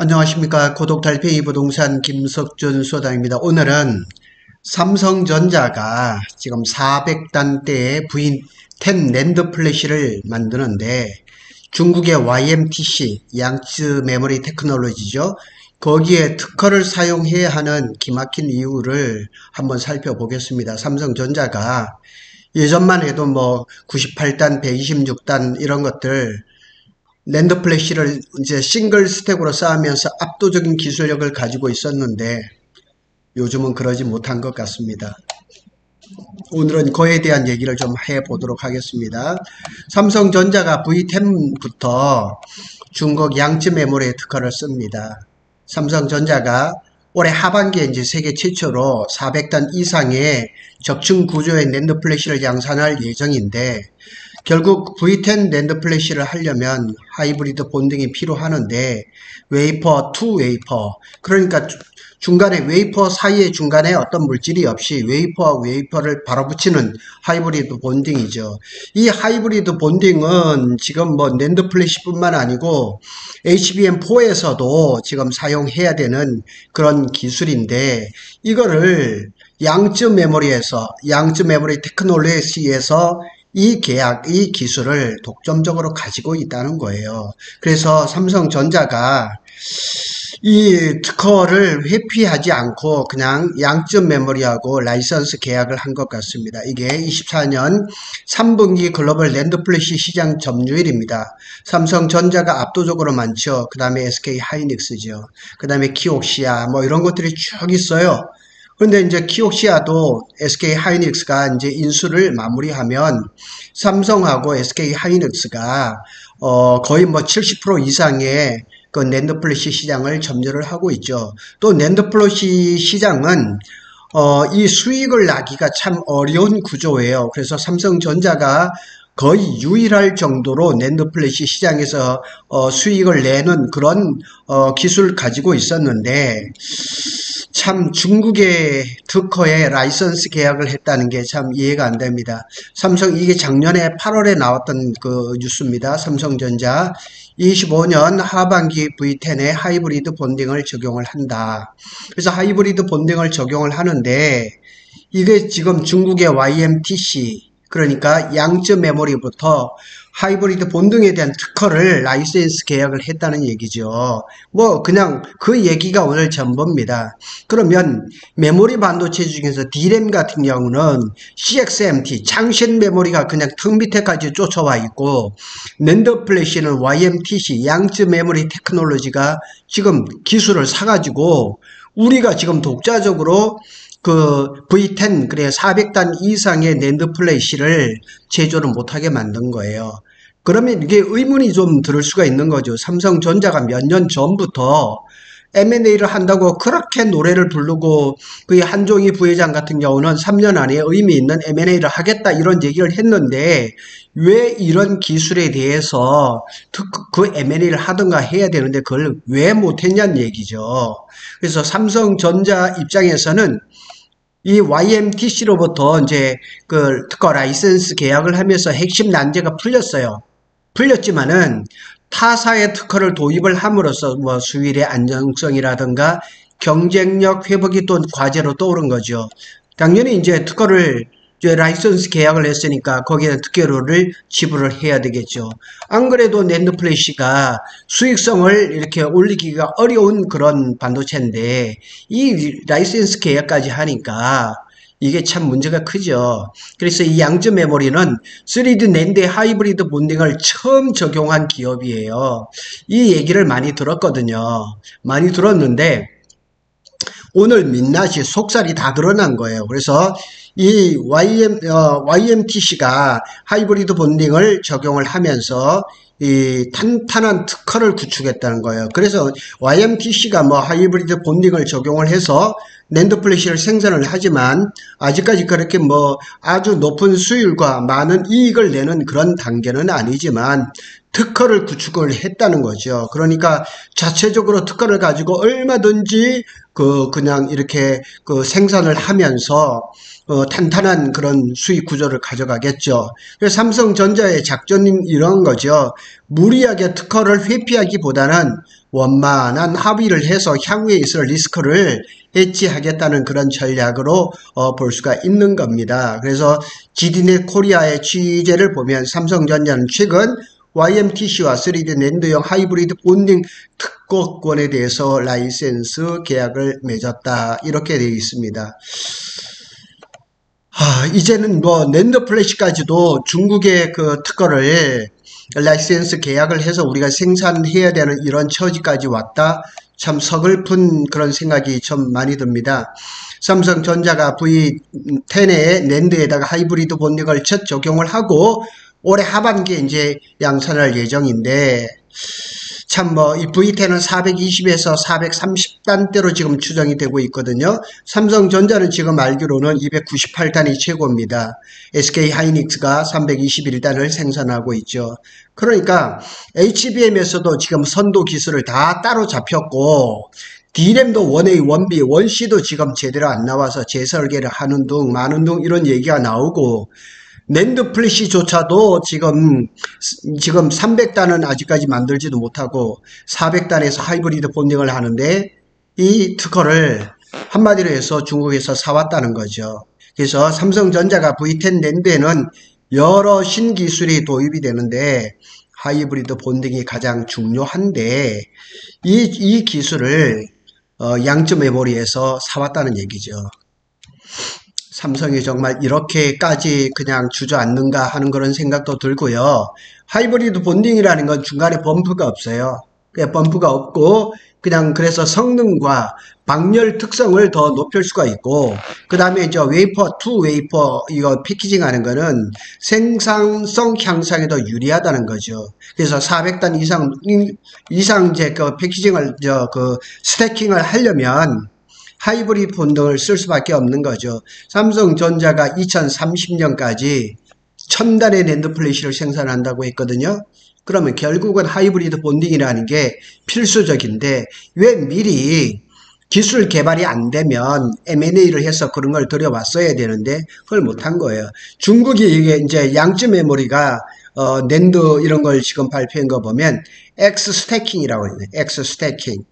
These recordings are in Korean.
안녕하십니까. 고독달팽이 부동산 김석준 소장입니다. 오늘은 삼성전자가 지금 400단대의 V10 낸드 플래시를 만드는데 중국의 YMTC 양쯔 메모리 테크놀로지죠. 거기에 특허를 사용해야 하는 기막힌 이유를 한번 살펴보겠습니다. 삼성전자가 예전만 해도 98단, 126단 이런 것들 낸드 플래시를 이제 싱글 스택으로 쌓으면서 압도적인 기술력을 가지고 있었는데 요즘은 그러지 못한 것 같습니다. 오늘은 그에 대한 얘기를 좀 해보도록 하겠습니다. 삼성전자가 V10부터 중국 양쯔 메모리에 특허를 씁니다. 삼성전자가 올해 하반기에 이제 세계 최초로 400단 이상의 적층 구조의 낸드 플래시를 양산할 예정인데 결국 V10 낸드 플래시를 하려면 하이브리드 본딩이 필요하는데 웨이퍼 투 웨이퍼, 그러니까 중간에 웨이퍼 사이에 중간에 어떤 물질이 없이 웨이퍼와 웨이퍼를 바로 붙이는 하이브리드 본딩이죠. 이 하이브리드 본딩은 지금 낸드 플래시뿐만 아니고 HBM4에서도 지금 사용해야 되는 그런 기술인데 이거를 양쯔 메모리 테크놀로지에서 이 기술을 독점적으로 가지고 있다는 거예요. 그래서 삼성전자가 이 특허를 회피하지 않고 그냥 양쯔 메모리하고 라이선스 계약을 한 것 같습니다. 이게 24년 3분기 글로벌 낸드 플래시 시장 점유율입니다. 삼성전자가 압도적으로 많죠. 그 다음에 SK 하이닉스죠. 그 다음에 키옥시아 이런 것들이 쭉 있어요. 그런데 이제 키옥시아도 SK 하이닉스가 이제 인수를 마무리하면 삼성하고 SK 하이닉스가 거의 70% 이상의 그 낸드 플래시 시장을 점유를 하고 있죠. 또 낸드 플래시 시장은 이 수익을 나기가 참 어려운 구조예요. 그래서 삼성전자가 거의 유일할 정도로 낸드 플래시 시장에서 수익을 내는 그런 기술을 가지고 있었는데 참 중국의 특허에 라이선스 계약을 했다는 게 참 이해가 안 됩니다. 이게 작년에 8월에 나왔던 그 뉴스입니다. 삼성전자 25년 하반기 V10에 하이브리드 본딩을 적용을 한다. 그래서 하이브리드 본딩을 적용을 하는데 이게 지금 중국의 YMTC 그러니까 양쯔 메모리부터 하이브리드 본딩에 대한 특허를 라이센스 계약을 했다는 얘기죠. 그냥 그 얘기가 오늘 전부입니다. 그러면 메모리 반도체 중에서 D램 같은 경우는 CXMT, 창신 메모리가 그냥 턱 밑에까지 쫓아와 있고 낸드 플래시는 YMTC, 양쯔 메모리 테크놀로지가 지금 기술을 사가지고 우리가 지금 독자적으로 그 V10 그래 400단 이상의 낸드 플래시를 제조를 못하게 만든 거예요. 그러면 이게 의문이 좀 들을 수가 있는 거죠. 삼성전자가 몇 년 전부터 M&A를 한다고 그렇게 노래를 부르고 그 한종희 부회장 같은 경우는 3년 안에 의미 있는 M&A를 하겠다 이런 얘기를 했는데 왜 이런 기술에 대해서 그 M&A를 하든가 해야 되는데 그걸 왜 못했냐는 얘기죠. 그래서 삼성전자 입장에서는 이 YMTC로부터 이제 그 특허 라이센스 계약을 하면서 핵심 난제가 풀렸어요. 풀렸지만은 타사의 특허를 도입을 함으로써 수율의 안정성이라든가 경쟁력 회복이 또 과제로 떠오른 거죠. 당연히 이제 특허를 라이선스 계약을 했으니까 거기에 특허료를 지불을 해야 되겠죠. 안 그래도 낸드 플래시가 수익성을 이렇게 올리기가 어려운 그런 반도체인데 이 라이선스 계약까지 하니까 이게 참 문제가 크죠. 그래서 이 양쯔 메모리는 3D 낸드 하이브리드 본딩을 처음 적용한 기업이에요. 이 얘기를 많이 들었거든요. 많이 들었는데 오늘 민낯이 속살이 다 드러난 거예요. 그래서 이 YMTC가 하이브리드 본딩을 적용을 하면서 이 탄탄한 특허를 구축했다는 거예요. 그래서 YMTC가 하이브리드 본딩을 적용을 해서 낸드 플래시를 생산을 하지만 아직까지 그렇게 아주 높은 수율과 많은 이익을 내는 그런 단계는 아니지만 특허를 구축을 했다는 거죠. 그러니까 자체적으로 특허를 가지고 얼마든지 그냥 이렇게 생산을 하면서 탄탄한 그런 수익 구조를 가져가겠죠. 그래서 삼성전자의 작전인 이런 거죠. 무리하게 특허를 회피하기보다는 원만한 합의를 해서 향후에 있을 리스크를 해지하겠다는 그런 전략으로 볼 수가 있는 겁니다. 그래서 GDNet 코리아의 취재를 보면 삼성전자는 최근 YMTC와 3D 낸드형 하이브리드 본딩 특허권에 대해서 라이센스 계약을 맺었다. 이렇게 되어 있습니다. 이제는 낸드 플래시까지도 중국의 그 특허를 라이센스 계약을 해서 우리가 생산해야 되는 이런 처지까지 왔다. 참 서글픈 그런 생각이 좀 많이 듭니다. 삼성전자가 V10의 낸드에다가 하이브리드 본딩을 첫 적용을 하고 올해 하반기에 이제 양산할 예정인데, 참 이 V10은 420에서 430단대로 지금 추정이 되고 있거든요. 삼성전자는 지금 알기로는 298단이 최고입니다. SK 하이닉스가 321단을 생산하고 있죠. 그러니까 HBM에서도 지금 선도 기술을 다 따로 잡혔고, D램도 1A, 1B, 1C도 지금 제대로 안 나와서 재설계를 하는 등 많은 등 이런 얘기가 나오고, 낸드 플래시조차도 지금 300단은 아직까지 만들지도 못하고 400단에서 하이브리드 본딩을 하는데 이 특허를 한마디로 해서 중국에서 사왔다는 거죠. 그래서 삼성전자가 V10 낸드에는 여러 신기술이 도입이 되는데 하이브리드 본딩이 가장 중요한데 이 기술을 양적 메모리에서 사왔다는 얘기죠. 삼성이 정말 이렇게까지 그냥 주저앉는가 하는 그런 생각도 들고요. 하이브리드 본딩이라는 건 중간에 범프가 없어요. 범프가 없고 그냥 그래서 성능과 방열 특성을 더 높일 수가 있고, 그 다음에 이제 웨이퍼 투 웨이퍼 이거 패키징 하는 거는 생산성 향상에 더 유리하다는 거죠. 그래서 400단 이상 이제 그 패키징을 스태킹을 하려면 하이브리드 본딩을 쓸 수밖에 없는 거죠. 삼성전자가 2030년까지 1000단의 낸드 플래시를 생산한다고 했거든요. 그러면 결국은 하이브리드 본딩이라는 게 필수적인데 왜 미리 기술 개발이 안 되면 M&A를 해서 그런 걸 들여왔어야 되는데 그걸 못한 거예요. 중국이 이게 이제 양적 메모리가 낸드 이런 걸 지금 발표한 거 보면 X 스태킹이라고 해요. X 스태킹.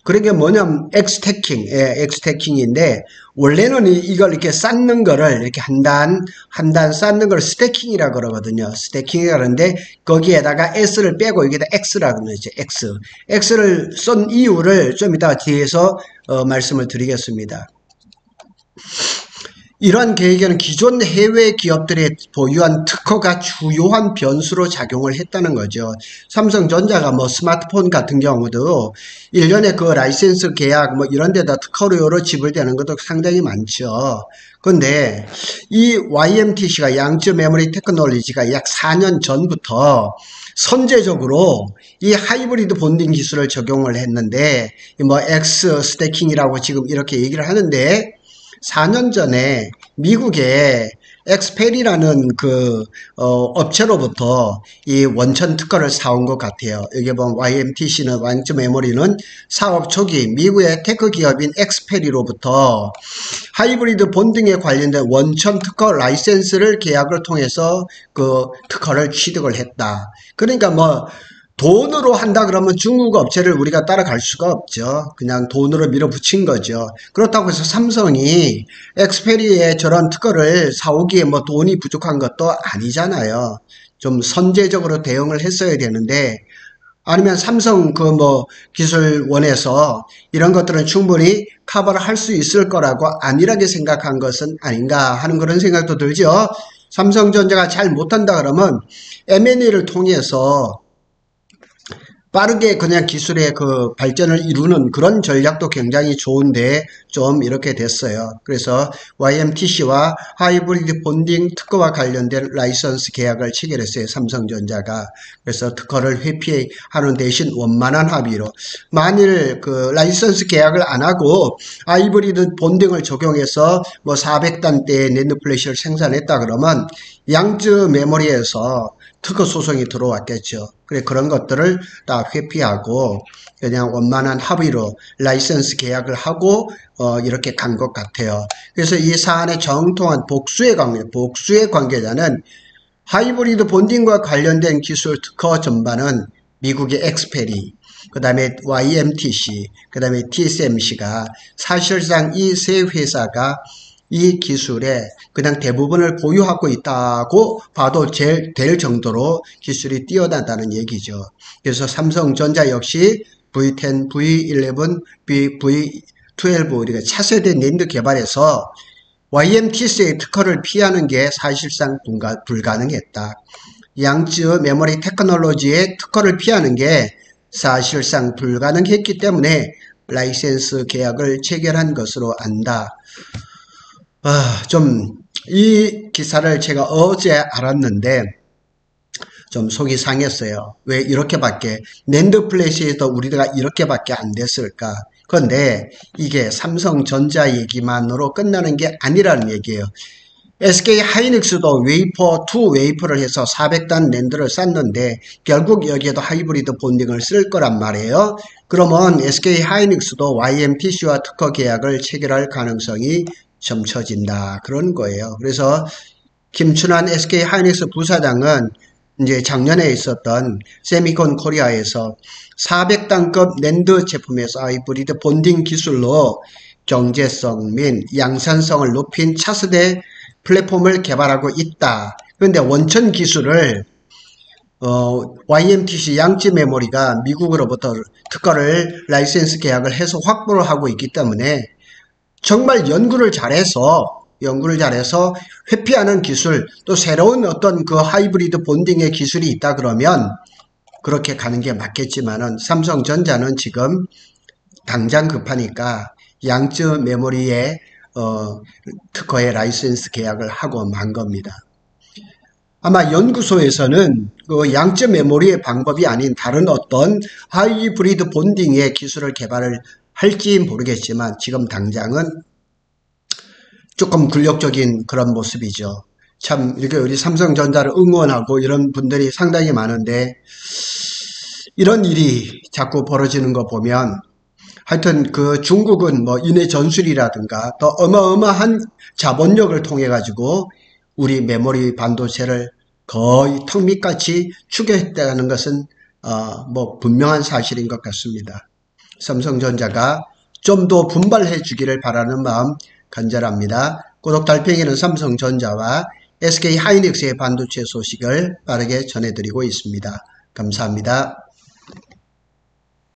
그게 뭐냐면 엑스태킹인데 원래는 이걸 이렇게 쌓는 거를 이렇게 한 단 쌓는 걸 스태킹이라 그러거든요. 스태킹이라 그러는데 거기에다가 S를 빼고 여기다 X라고 그러죠. X를 쓴 이유를 좀 이따 뒤에서 말씀을 드리겠습니다. 이러한 계획에는 기존 해외 기업들이 보유한 특허가 주요한 변수로 작용을 했다는 거죠. 삼성전자가 스마트폰 같은 경우도 1년에 그 라이센스 계약 이런 데다 특허료로 지불되는 것도 상당히 많죠. 근데 이 YMTC가 양적 메모리 테크놀로지가 약 4년 전부터 선제적으로 이 하이브리드 본딩 기술을 적용을 했는데 X 스태킹이라고 지금 이렇게 얘기를 하는데 4년 전에 미국의 엑스펠이라는 업체로부터 이 원천 특허를 사온 것 같아요. 여기 보면 YMTC는 양적 메모리는 사업 초기 미국의 테크 기업인 엑스펠로부터 하이브리드 본딩에 관련된 원천 특허 라이센스를 계약을 통해서 그 특허를 취득을 했다. 그러니까 돈으로 한다 그러면 중국 업체를 우리가 따라갈 수가 없죠. 그냥 돈으로 밀어붙인 거죠. 그렇다고 해서 삼성이 엑스페리의 저런 특허를 사오기에 돈이 부족한 것도 아니잖아요. 좀 선제적으로 대응을 했어야 되는데, 아니면 삼성 기술원에서 이런 것들은 충분히 커버를 할 수 있을 거라고 안일하게 생각한 것은 아닌가 하는 그런 생각도 들죠. 삼성전자가 잘 못한다 그러면 M&A를 통해서 빠르게 그냥 기술의 발전을 이루는 그런 전략도 굉장히 좋은데 좀 이렇게 됐어요. 그래서 YMTC와 하이브리드 본딩 특허와 관련된 라이선스 계약을 체결했어요. 삼성전자가. 그래서 특허를 회피하는 대신 원만한 합의로 만일 라이선스 계약을 안 하고 하이브리드 본딩을 적용해서 400단대의 낸드 플래시를 생산했다 그러면 양적 메모리에서 특허 소송이 들어왔겠죠. 그래 그런 것들을 다 회피하고 그냥 원만한 합의로 라이선스 계약을 하고 이렇게 간 것 같아요. 그래서 이 사안의 정통한 복수의 관계자는 하이브리드 본딩과 관련된 기술 특허 전반은 미국의 엑스페리, 그 다음에 YMTC, 그 다음에 TSMC가 사실상 이 세 회사가 이 기술의 그냥 대부분을 보유하고 있다고 봐도 될 정도로 기술이 뛰어나다는 얘기죠. 그래서 삼성전자 역시 V10, V11, V12 우리가 차세대 낸드 개발에서 YMTC의 특허를 피하는 게 사실상 불가능했다. 양쯔 메모리 테크놀로지의 특허를 피하는 게 사실상 불가능했기 때문에 라이센스 계약을 체결한 것으로 안다. 이 기사를 제가 어제 알았는데 좀 속이 상했어요. 왜 이렇게밖에 낸드 플래시에도 우리가 이렇게밖에 안 됐을까? 그런데 이게 삼성전자 얘기만으로 끝나는 게 아니라는 얘기예요. SK 하이닉스도 웨이퍼 투 웨이퍼를 해서 400단 낸드를 쌌는데 결국 여기에도 하이브리드 본딩을 쓸 거란 말이에요. 그러면 SK 하이닉스도 YMTC와 특허 계약을 체결할 가능성이 점쳐진다. 그런 거예요. 그래서 김춘환 SK 하이닉스 부사장은 이제 작년에 있었던 세미콘 코리아에서 400단급 낸드 제품에서 하이브리드 본딩 기술로 경제성 및 양산성을 높인 차세대 플랫폼을 개발하고 있다. 그런데 원천 기술을 YMTC 양쯔 메모리가 미국으로부터 특허를 라이센스 계약을 해서 확보를 하고 있기 때문에 정말 연구를 잘해서 회피하는 기술, 또 새로운 어떤 그 하이브리드 본딩의 기술이 있다 그러면 그렇게 가는 게 맞겠지만은 삼성전자는 지금 당장 급하니까 양쯔 메모리의 특허의 라이센스 계약을 하고 만 겁니다. 아마 연구소에서는 그 양쯔 메모리의 방법이 아닌 다른 어떤 하이브리드 본딩의 기술을 개발을 할지 모르겠지만 지금 당장은 조금 굴욕적인 그런 모습이죠. 참 이렇게 우리 삼성전자를 응원하고 이런 분들이 상당히 많은데 이런 일이 자꾸 벌어지는 거 보면 하여튼 그 중국은 뭐 인해 전술이라든가 더 어마어마한 자본력을 통해 가지고 우리 메모리 반도체를 거의 턱 밑같이 추격했다는 것은 뭐 분명한 사실인 것 같습니다. 삼성전자가 좀 더 분발해 주기를 바라는 마음 간절합니다. 구독 달팽이는 삼성전자와 SK 하이닉스의 반도체 소식을 빠르게 전해드리고 있습니다. 감사합니다.